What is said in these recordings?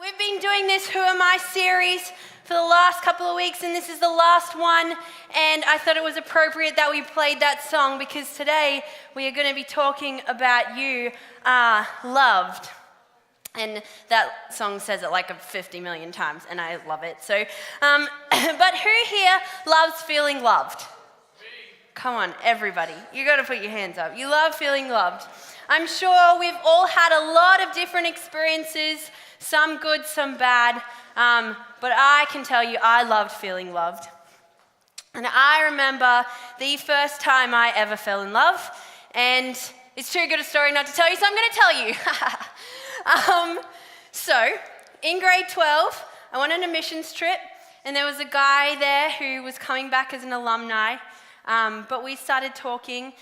We've been doing this Who Am I series for the last couple of weeks, and this is the last one, and I thought it was appropriate that we played that song because today we are going to be talking about you are loved. And that song says it like 50 million times, and I love it. So, but who here loves feeling loved? Come on, everybody. You got to put your hands up. You love feeling loved. I'm sure we've all had a lot of different experiences, some good, some bad, but I can tell you I loved feeling loved. And I remember the first time I ever fell in love, and it's too good a story not to tell you, so I'm going to tell you. So, in grade 12, I went on a missions trip, and there was a guy there who was coming back as an alumni, but we started talking,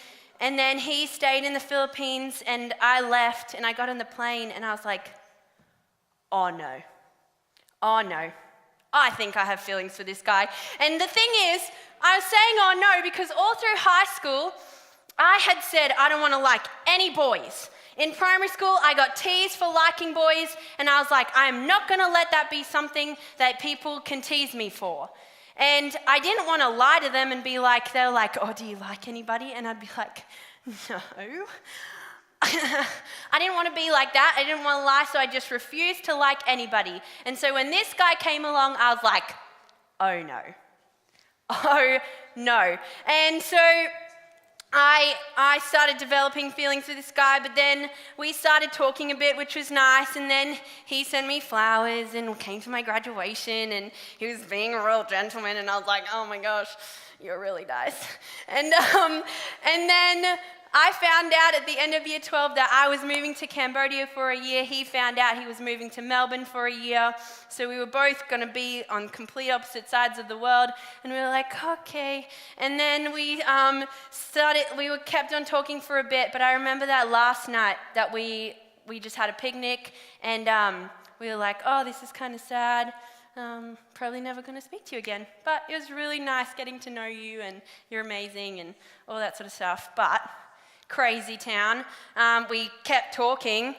and then he stayed in the Philippines, and I left, and I got on the plane, and I was like, oh no, I think I have feelings for this guy. And the thing is, I was saying oh no because all through high school, I had said I don't want to like any boys. In primary school, I got teased for liking boys, and I was like, I am not going to let that be something that people can tease me for. And I didn't want to lie to them and be like, they were like, oh, do you like anybody? And I'd be like, no. I didn't want to be like that. I didn't want to lie, so I just refused to like anybody. And so when this guy came along, I was like, oh no. And so I started developing feelings for this guy, but then we started talking a bit, which was nice, and then he sent me flowers and came to my graduation, and he was being a real gentleman, and I was like, oh my gosh, you're really nice. And then I found out at the end of year 12 that I was moving to Cambodia for a year. He found out he was moving to Melbourne for a year. So we were both going to be on complete opposite sides of the world. And we were like, okay. And then we kept on talking for a bit. But I remember that last night that we just had a picnic. And we were like, oh, this is kind of sad. Probably never going to speak to you again. But it was really nice getting to know you. And you're amazing and all that sort of stuff. But crazy town. We kept talking,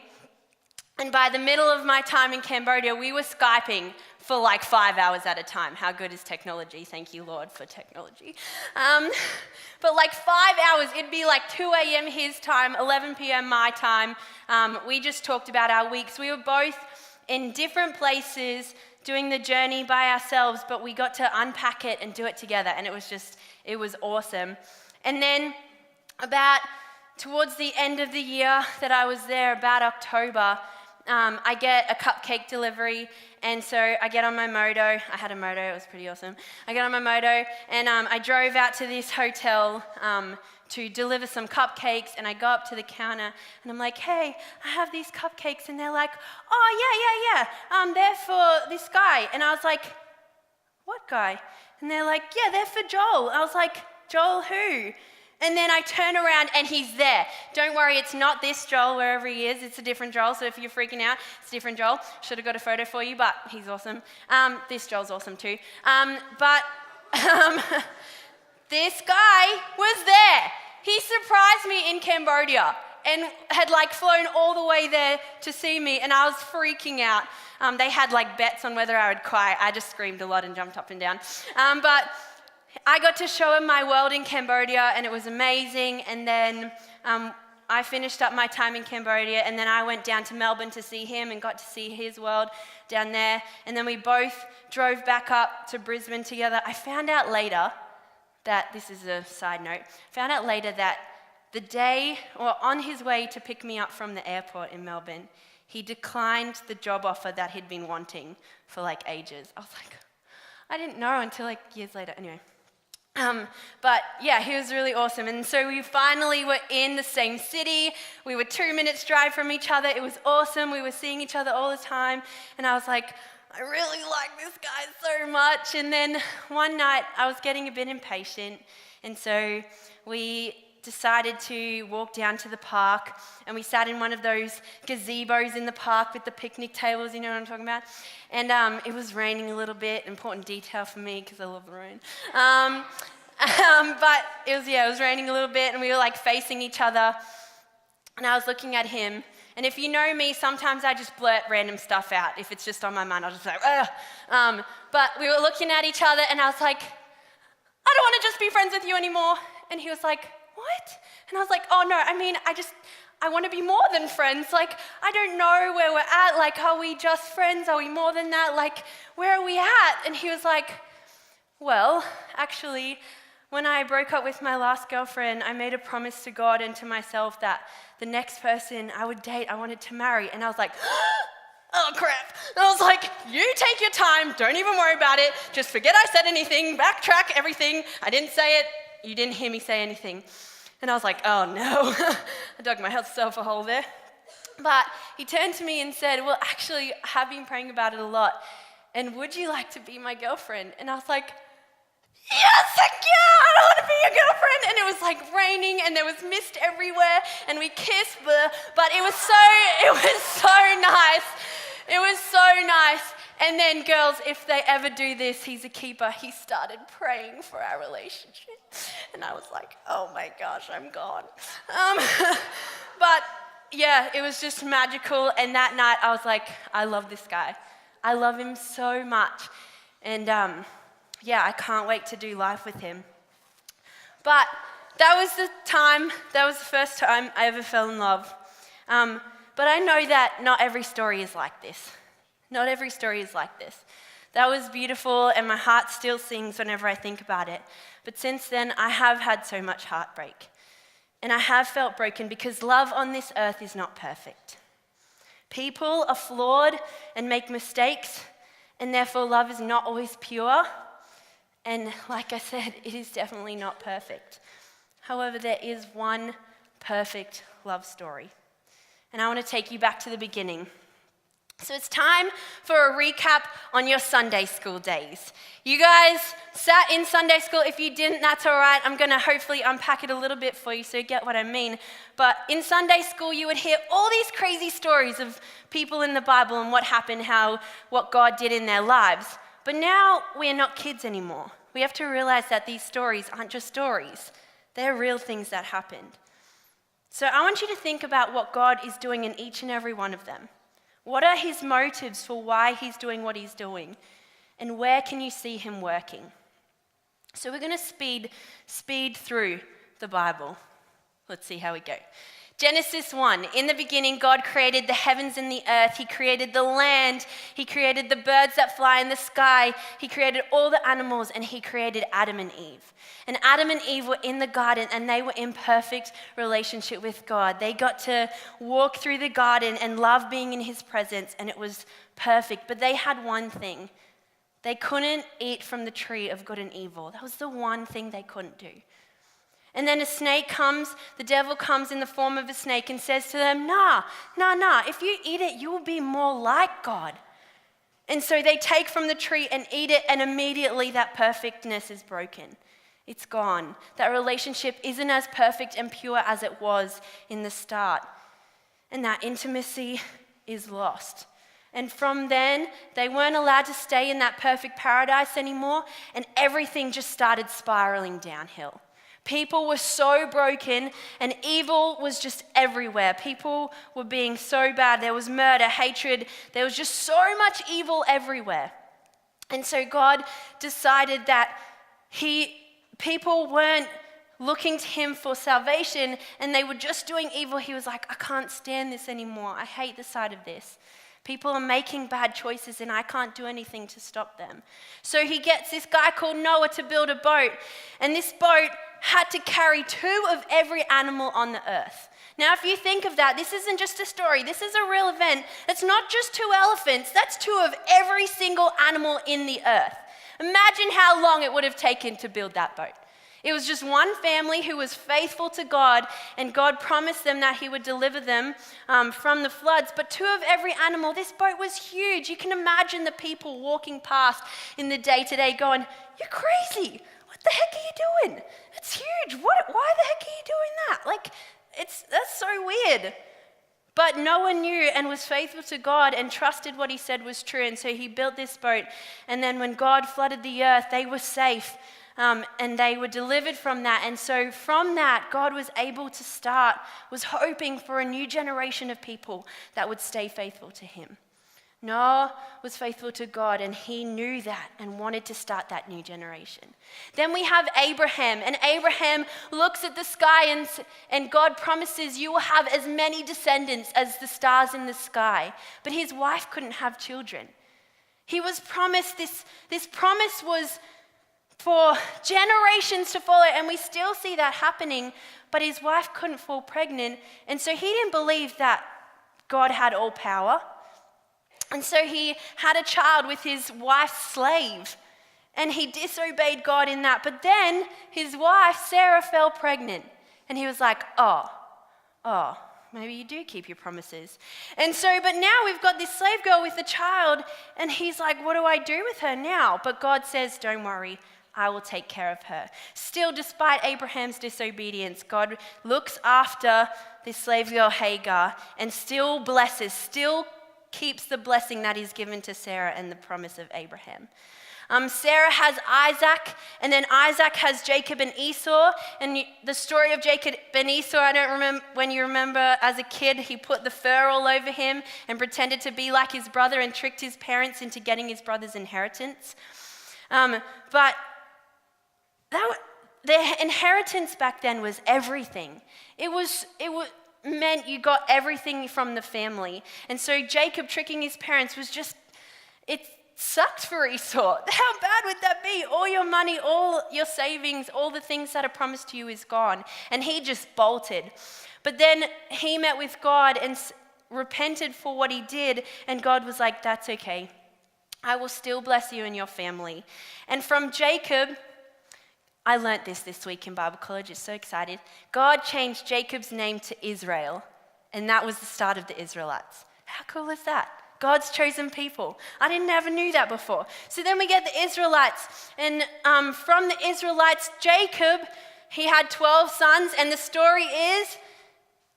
and by the middle of my time in Cambodia, we were Skyping for like 5 hours at a time. How good is technology? Thank you, Lord, for technology. But like 5 hours, it'd be like 2 a.m. his time, 11 p.m. my time. We just talked about our weeks. We were both in different places doing the journey by ourselves, but we got to unpack it and do it together, and it was awesome. And then towards the end of the year that I was there, about October, I get a cupcake delivery, and so I get on my moto. I had a moto, it was pretty awesome. I get on my moto, and I drove out to this hotel to deliver some cupcakes, and I go up to the counter, and I'm like, hey, I have these cupcakes, and they're like, oh, yeah, they're for this guy. And I was like, what guy? And they're like, yeah, they're for Joel. I was like, Joel who? And then I turn around and he's there. Don't worry, it's not this Joel wherever he is. It's a different Joel, so if you're freaking out, it's a different Joel. Should have got a photo for you, but he's awesome. This Joel's awesome too. But this guy was there. He surprised me in Cambodia and had like flown all the way there to see me, and I was freaking out. They had like bets on whether I would cry. I just screamed a lot and jumped up and down. But I got to show him my world in Cambodia, and it was amazing. And then I finished up my time in Cambodia, and then I went down to Melbourne to see him and got to see his world down there. And then we both drove back up to Brisbane together. I found out later that, this is a side note, that the day, or on his way to pick me up from the airport in Melbourne, he declined the job offer that he'd been wanting for like ages. I was like, I didn't know until like years later. Anyway. But yeah, he was really awesome. And so we finally were in the same city. We were 2 minutes drive from each other. It was awesome. We were seeing each other all the time. And I was like, I really like this guy so much. And then one night I was getting a bit impatient. And so we decided to walk down to the park, and we sat in one of those gazebos in the park with the picnic tables, you know what I'm talking about? And it was raining a little bit, important detail for me because I love the rain. But it was raining a little bit, and we were like facing each other, and I was looking at him, And if you know me, sometimes I just blurt random stuff out. If it's just on my mind, I'll just be like, ugh. But we were looking at each other and I was like, I don't want to just be friends with you anymore. And he was like, what? And I was like, oh no, I want to be more than friends. Like, I don't know where we're at. Like, are we just friends? Are we more than that? Like, where are we at? And he was like, well, actually, when I broke up with my last girlfriend, I made a promise to God and to myself that the next person I would date, I wanted to marry. And I was like, oh crap. And I was like, you take your time, don't even worry about it. Just forget I said anything, backtrack everything. I didn't say it, you didn't hear me say anything. And I was like, oh no. I dug myself a hole there. But he turned to me and said, well, actually, I have been praying about it a lot. And would you like to be my girlfriend? And I was like, yes, heck yeah, I want to be your girlfriend. And it was like raining and there was mist everywhere and we kissed, but it was so nice. It was so nice. And then girls, if they ever do this, he's a keeper. He started praying for our relationship. And I was like, oh my gosh, I'm gone. But yeah, it was just magical. And that night I was like, I love this guy. I love him so much. And yeah, I can't wait to do life with him. But that was the first time I ever fell in love. But I know that not every story is like this. Not every story is like this. That was beautiful, and my heart still sings whenever I think about it. But since then, I have had so much heartbreak. And I have felt broken because love on this earth is not perfect. People are flawed and make mistakes, and therefore love is not always pure. And like I said, it is definitely not perfect. However, there is one perfect love story. And I want to take you back to the beginning. So it's time for a recap on your Sunday school days. You guys sat in Sunday school. If you didn't, that's all right. I'm going to hopefully unpack it a little bit for you so you get what I mean. But in Sunday school, you would hear all these crazy stories of people in the Bible and what happened, what God did in their lives. But now we're not kids anymore. We have to realize that these stories aren't just stories. They're real things that happened. So I want you to think about what God is doing in each and every one of them. What are his motives for why he's doing what he's doing? And where can you see him working? So we're going to speed through the Bible. Let's see how we go. Genesis 1, in the beginning, God created the heavens and the earth. He created the land. He created the birds that fly in the sky. He created all the animals, and he created Adam and Eve. And Adam and Eve were in the garden, and they were in perfect relationship with God. They got to walk through the garden and love being in his presence, and it was perfect. But they had one thing. They couldn't eat from the tree of good and evil. That was the one thing they couldn't do. And then a snake comes, the devil comes in the form of a snake and says to them, nah, if you eat it, you will be more like God. And so they take from the tree and eat it, and immediately that perfectness is broken. It's gone. That relationship isn't as perfect and pure as it was in the start. And that intimacy is lost. And from then, they weren't allowed to stay in that perfect paradise anymore, and everything just started spiraling downhill. People were so broken and evil was just everywhere. People were being so bad. There was murder, hatred. There was just so much evil everywhere. And so God decided that people weren't looking to him for salvation and they were just doing evil. He was like, I can't stand this anymore. I hate the sight of this. People are making bad choices and I can't do anything to stop them. So he gets this guy called Noah to build a boat. And this boat had to carry 2 of every animal on the earth. Now, if you think of that, this isn't just a story. This is a real event. It's not just 2 elephants. That's 2 of every single animal in the earth. Imagine how long it would have taken to build that boat. It was just one family who was faithful to God, and God promised them that he would deliver them from the floods. But 2 of every animal, this boat was huge. You can imagine the people walking past in the day-to-day going, you're crazy. What the heck are you doing? It's huge. Why the heck are you doing that? Like, that's so weird. But Noah knew and was faithful to God and trusted what he said was true. And so he built this boat. And then when God flooded the earth, they were safe. and they were delivered from that. And so from that, God was hoping for a new generation of people that would stay faithful to him. Noah was faithful to God, and he knew that and wanted to start that new generation. Then we have Abraham, and Abraham looks at the sky and God promises, you will have as many descendants as the stars in the sky. But his wife couldn't have children. He was promised this promise was for generations to follow, and we still see that happening, but his wife couldn't fall pregnant, and so he didn't believe that God had all power. And so he had a child with his wife's slave, and he disobeyed God in that. But then his wife, Sarah, fell pregnant, and he was like, oh, maybe you do keep your promises. And so, but now we've got this slave girl with a child, and he's like, what do I do with her now? But God says, don't worry, I will take care of her. Still, despite Abraham's disobedience, God looks after this slave girl Hagar and still blesses, still keeps the blessing that is given to Sarah and the promise of Abraham. Sarah has Isaac, and then Isaac has Jacob and Esau. And the story of Jacob and Esau, I don't remember, when you remember as a kid, he put the fur all over him and pretended to be like his brother and tricked his parents into getting his brother's inheritance. But their inheritance back then was everything. It meant you got everything from the family. And so Jacob tricking his parents it sucked for Esau. How bad would that be? All your money, all your savings, all the things that are promised to you is gone. And he just bolted. But then he met with God and repented for what he did, and God was like, that's okay. I will still bless you and your family. And from Jacob, I learnt this week in Bible college, it's so excited. God changed Jacob's name to Israel, and that was the start of the Israelites. How cool is that? God's chosen people. I never knew that before. So then we get the Israelites, and from the Israelites, Jacob, he had 12 sons, and the story is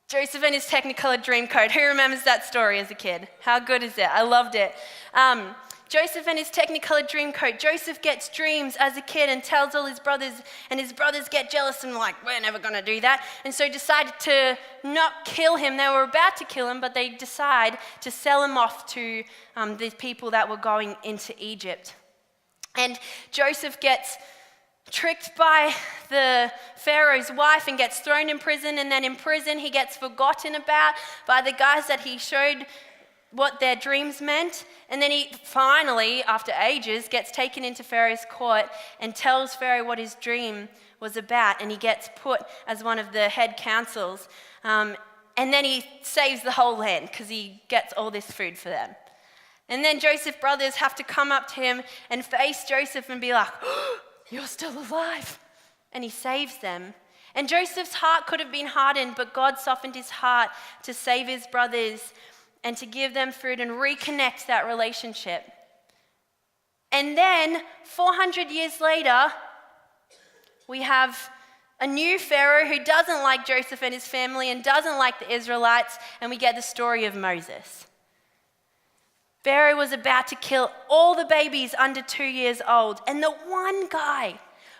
Joseph and his Technicolor Dreamcoat. Who remembers that story as a kid? How good is it? I loved it. Joseph and his Technicolor Dreamcoat. Joseph gets dreams as a kid and tells all his brothers, and his brothers get jealous and like, we're never going to do that. And so decided to not kill him. They were about to kill him, but they decide to sell him off to the people that were going into Egypt. And Joseph gets tricked by the Pharaoh's wife and gets thrown in prison. And then in prison, he gets forgotten about by the guys that he showed what their dreams meant. And then he finally, after ages, gets taken into Pharaoh's court and tells Pharaoh what his dream was about, and he gets put as one of the head councils. And then he saves the whole land because he gets all this food for them. And then Joseph's brothers have to come up to him and face Joseph and be like, oh, you're still alive. And he saves them. And Joseph's heart could have been hardened, but God softened his heart to save his brothers and to give them food and reconnect that relationship. And then 400 years later, we have a new Pharaoh who doesn't like Joseph and his family and doesn't like the Israelites, and we get the story of Moses. Pharaoh was about to kill all the babies under 2 years old, and the one guy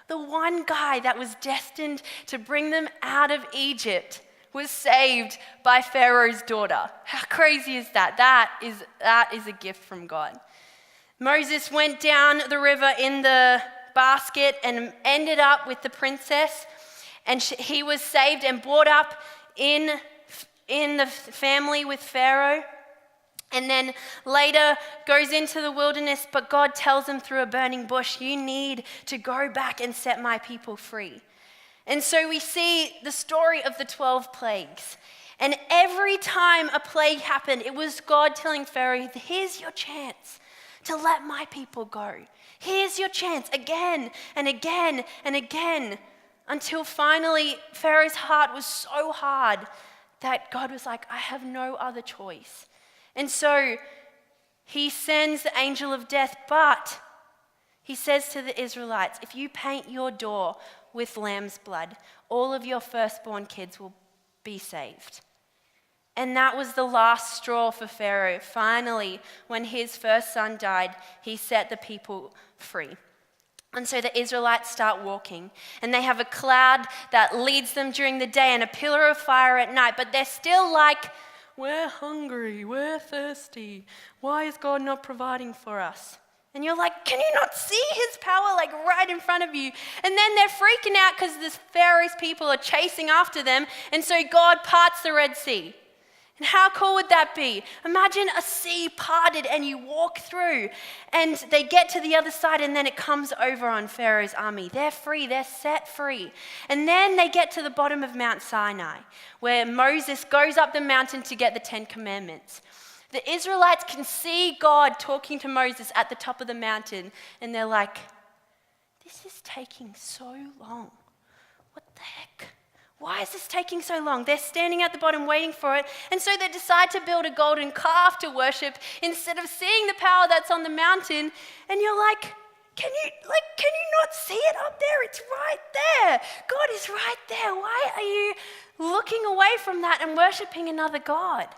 that was destined to bring them out of Egypt was saved by Pharaoh's daughter. How crazy is that? That is a gift from God. Moses went down the river in the basket and ended up with the princess, and he was saved and brought up in the family with Pharaoh. And then later goes into the wilderness, but God tells him through a burning bush, you need to go back and set my people free. And so we see the story of the 12 plagues. And every time a plague happened, it was God telling Pharaoh, here's your chance to let my people go. Here's your chance again and again and again, until finally Pharaoh's heart was so hard that God was like, I have no other choice. And so he sends the angel of death, but he says to the Israelites, if you paint your door with lamb's blood, all of your firstborn kids will be saved. And that was the last straw for Pharaoh. Finally, when his first son died, he set the people free. And so the Israelites start walking, and they have a cloud that leads them during the day and a pillar of fire at night, but they're still like, we're hungry, we're thirsty. Why is God not providing for us? And you're like, can you not see his power like right in front of you? And then they're freaking out because the Pharaoh's people are chasing after them, and so God parts the Red Sea. And how cool would that be? Imagine a sea parted and you walk through and they get to the other side and then it comes over on Pharaoh's army. They're free, they're set free. And then they get to the bottom of Mount Sinai where Moses goes up the mountain to get the 10 Commandments. The Israelites can see God talking to Moses at the top of the mountain and they're like, this is taking so long. What the heck? Why is this taking so long? They're standing at the bottom waiting for it. And so they decide to build a golden calf to worship instead of seeing the power that's on the mountain. And you're like, can you not see it up there? It's right there. God is right there. Why are you looking away from that and worshiping another God?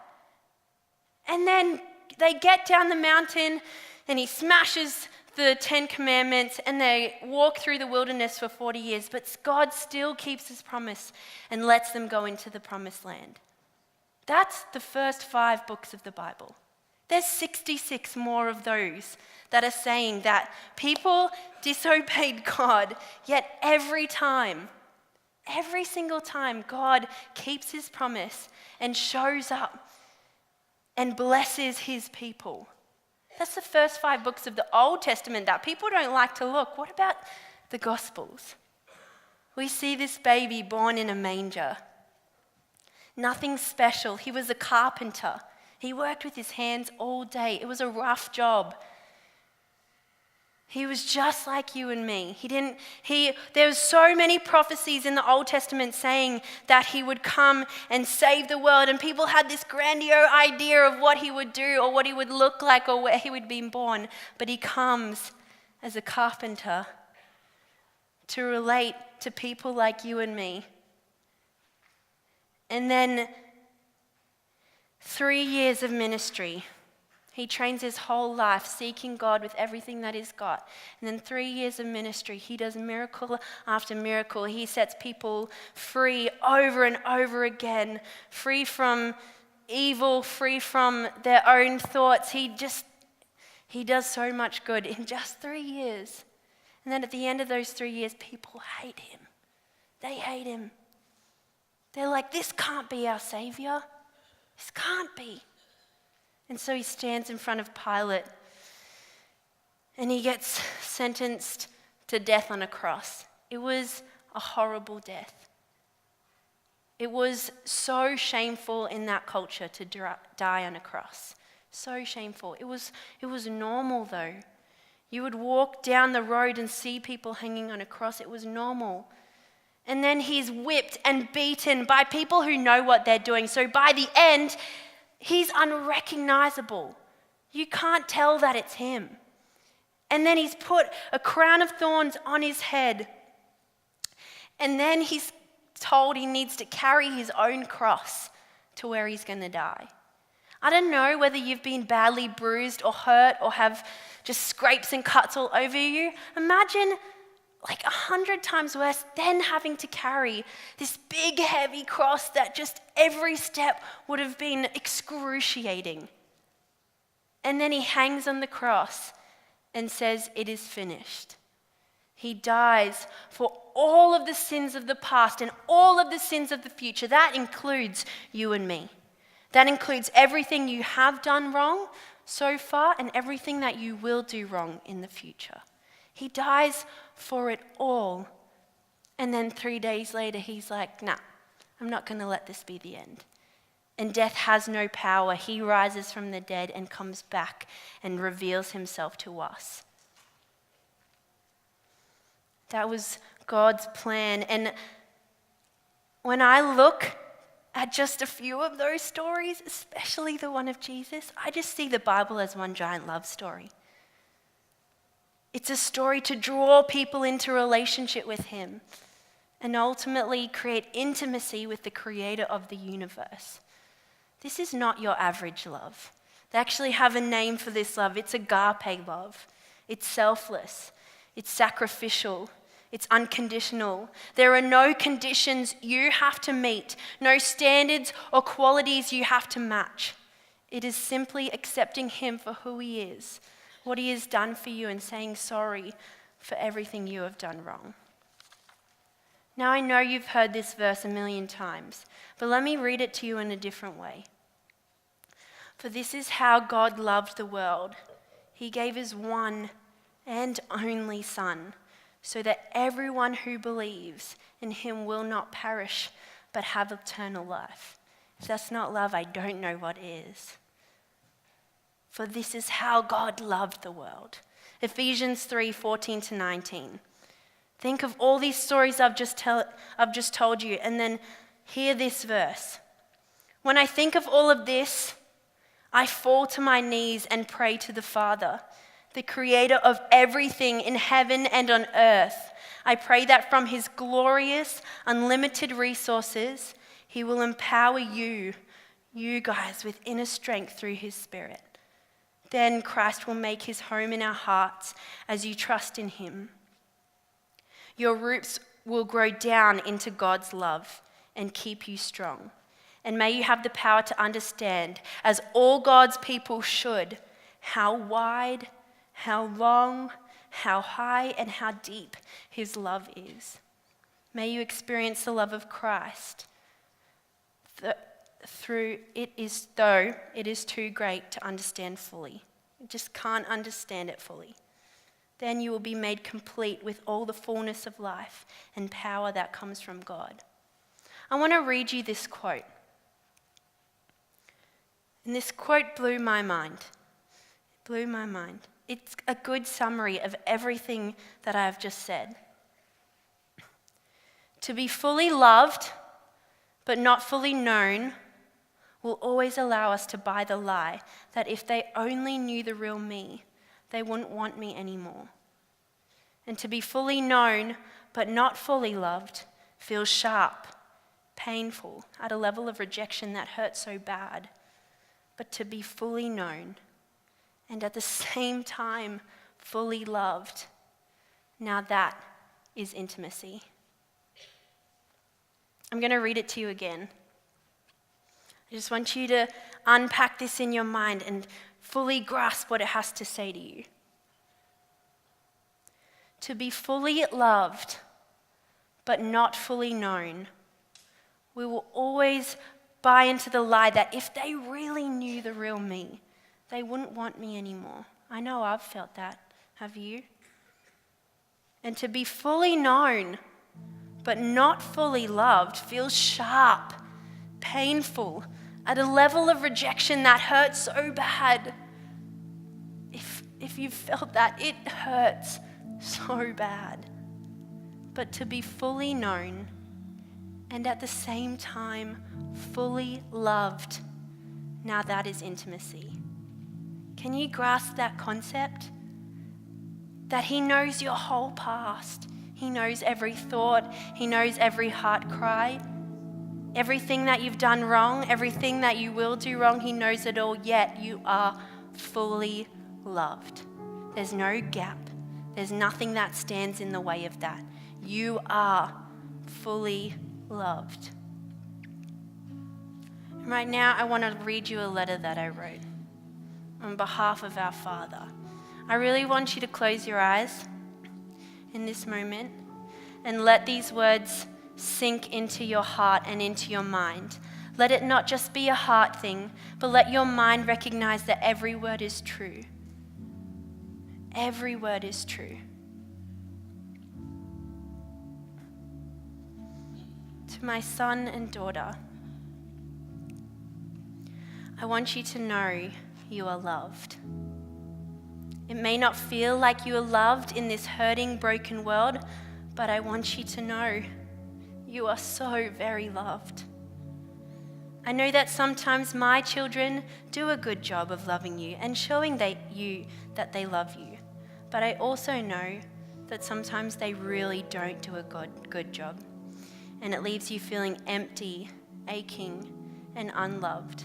And then they get down the mountain and he smashes the 10 Commandments and they walk through the wilderness for 40 years, but God still keeps his promise and lets them go into the promised land. That's the first 5 books of the Bible. There's 66 more of those that are saying that people disobeyed God, yet every single time, God keeps his promise and shows up and blesses his people. That's the first 5 books of the Old Testament that people don't like to look. What about the Gospels? We see this baby born in a manger. Nothing special. He was a carpenter. He worked with his hands all day. It was a rough job. He was just like you and me. There's so many prophecies in the Old Testament saying that he would come and save the world, and people had this grandiose idea of what he would do or what he would look like or where he would be born. But he comes as a carpenter to relate to people like you and me. And then 3 years of ministry. He trains his whole life seeking God with everything that he's got. And then 3 years of ministry, he does miracle after miracle. He sets people free over and over again, free from evil, free from their own thoughts. He does so much good in just 3 years. And then at the end of those 3 years, people hate him. They hate him. They're like, this can't be our Savior. This can't be. And so he stands in front of Pilate and he gets sentenced to death on a cross. It was a horrible death. It was so shameful in that culture to die on a cross. So shameful. It was normal though. You would walk down the road and see people hanging on a cross. It was normal. And then he's whipped and beaten by people who know what they're doing. So by the end, he's unrecognizable. You can't tell that it's him. And then he's put a crown of thorns on his head. And then he's told he needs to carry his own cross to where he's going to die. I don't know whether you've been badly bruised or hurt or have just scrapes and cuts all over you. Imagine like 100 times worse than having to carry this big heavy cross that just every step would have been excruciating. And then he hangs on the cross and says, "It is finished." He dies for all of the sins of the past and all of the sins of the future. That includes you and me. That includes everything you have done wrong so far and everything that you will do wrong in the future. He dies for it all. And then 3 days later, he's like, nah, I'm not going to let this be the end. And death has no power. He rises from the dead and comes back and reveals himself to us. That was God's plan. And when I look at just a few of those stories, especially the one of Jesus, I just see the Bible as one giant love story. It's a story to draw people into relationship with him and ultimately create intimacy with the creator of the universe. This is not your average love. They actually have a name for this love. It's agape love. It's selfless. It's sacrificial. It's unconditional. There are no conditions you have to meet, no standards or qualities you have to match. It is simply accepting him for who he is, what he has done for you, and saying sorry for everything you have done wrong. Now I know you've heard this verse a million times, but let me read it to you in a different way. For this is how God loved the world. He gave his one and only Son, so that everyone who believes in him will not perish, but have eternal life. If that's not love, I don't know what is. For this is how God loved the world. Ephesians 3:14-19. Think of all these stories I've just told you, and then hear this verse. When I think of all of this, I fall to my knees and pray to the Father, the creator of everything in heaven and on earth. I pray that from his glorious, unlimited resources, he will empower you guys, with inner strength through his Spirit. Then Christ will make his home in our hearts as you trust in him. Your roots will grow down into God's love and keep you strong. And may you have the power to understand, as all God's people should, how wide, how long, how high, and how deep his love is. May you experience the love of Christ through it is though it is too great to understand fully. You just can't understand it fully. Then you will be made complete with all the fullness of life and power that comes from God. I want to read you this quote. And this quote blew my mind. It blew my mind. It's a good summary of everything that I have just said. To be fully loved, but not fully known, will always allow us to buy the lie that if they only knew the real me, they wouldn't want me anymore. And to be fully known, but not fully loved, feels sharp, painful, at a level of rejection that hurts so bad. But to be fully known, and at the same time fully loved, now that is intimacy. I'm going to read it to you again. I just want you to unpack this in your mind and fully grasp what it has to say to you. To be fully loved, but not fully known, we will always buy into the lie that if they really knew the real me, they wouldn't want me anymore. I know I've felt that. Have you? And to be fully known, but not fully loved, feels sharp, painful, at a level of rejection that hurts so bad. If you've felt that, it hurts so bad. But to be fully known and at the same time fully loved, now that is intimacy. Can you grasp that concept? That he knows your whole past. He knows every thought. He knows every heart cry. Everything that you've done wrong, everything that you will do wrong, he knows it all, yet you are fully loved. There's no gap. There's nothing that stands in the way of that. You are fully loved. And right now, I want to read you a letter that I wrote on behalf of our Father. I really want you to close your eyes in this moment and let these words sink into your heart and into your mind. Let it not just be a heart thing, but let your mind recognize that every word is true. Every word is true. To my son and daughter, I want you to know you are loved. It may not feel like you are loved in this hurting, broken world, but I want you to know you are so very loved. I know that sometimes my children do a good job of loving you and showing you that they love you. But I also know that sometimes they really don't do a good job. And it leaves you feeling empty, aching, and unloved.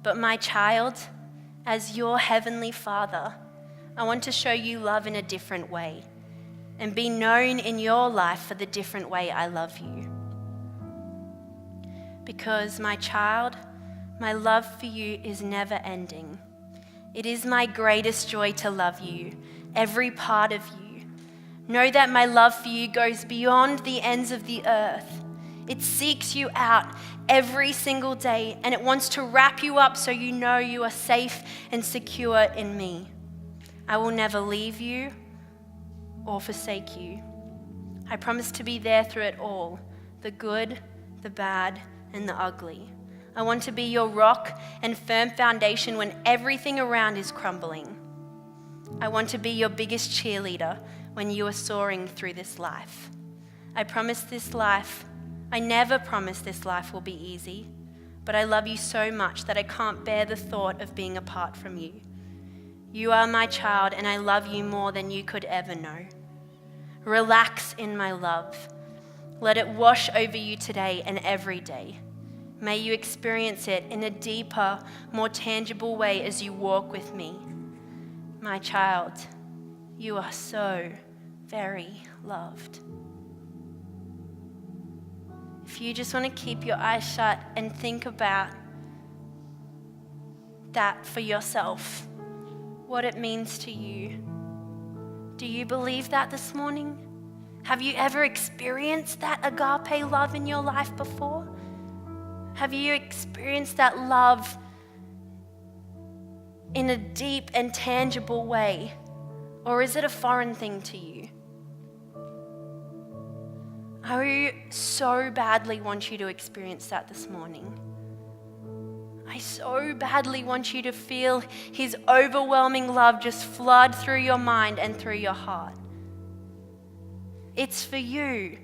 But my child, as your heavenly Father, I want to show you love in a different way. and be known in your life for the different way I love you. Because, my child, my love for you is never ending. It is my greatest joy to love you, every part of you. Know that my love for you goes beyond the ends of the earth. It seeks you out every single day, and it wants to wrap you up so you know you are safe and secure in me. I will never leave you or forsake you. I promise to be there through it all, the good, the bad, and the ugly. I want to be your rock and firm foundation when everything around is crumbling. I want to be your biggest cheerleader when you are soaring through this life. I never promise this life will be easy, but I love you so much that I can't bear the thought of being apart from you. You are my child, and I love you more than you could ever know. Relax in my love. Let it wash over you today and every day. May you experience it in a deeper, more tangible way as you walk with me. My child, you are so very loved. If you just want to keep your eyes shut and think about that for yourself, what it means to you. Do you believe that this morning? Have you ever experienced that agape love in your life before? Have you experienced that love in a deep and tangible way? Or is it a foreign thing to you? I so badly want you to experience that this morning. I so badly want you to feel his overwhelming love just flood through your mind and through your heart. It's for you.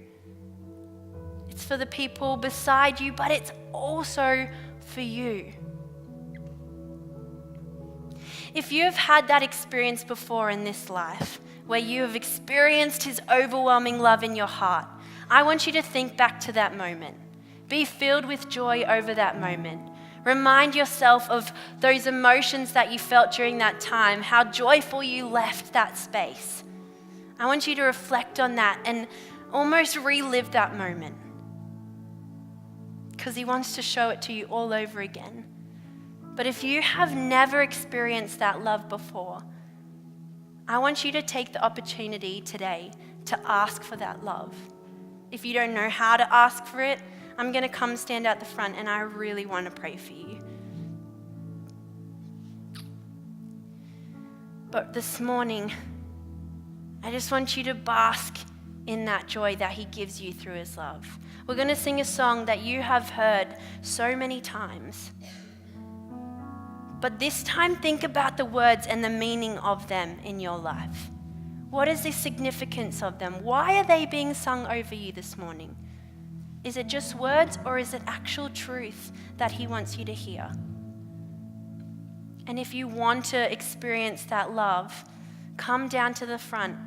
It's for the people beside you, but it's also for you. If you have had that experience before in this life, where you have experienced his overwhelming love in your heart, I want you to think back to that moment. Be filled with joy over that moment. Remind yourself of those emotions that you felt during that time, how joyful you left that space. I want you to reflect on that and almost relive that moment, because he wants to show it to you all over again. But if you have never experienced that love before, I want you to take the opportunity today to ask for that love. If you don't know how to ask for it, I'm going to come stand at the front, and I really want to pray for you. But this morning, I just want you to bask in that joy that he gives you through his love. We're going to sing a song that you have heard so many times. But this time, think about the words and the meaning of them in your life. What is the significance of them? Why are they being sung over you this morning? Is it just words, or is it actual truth that he wants you to hear? And if you want to experience that love, come down to the front,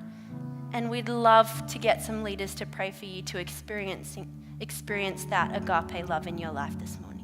and we'd love to get some leaders to pray for you to experience that agape love in your life this morning.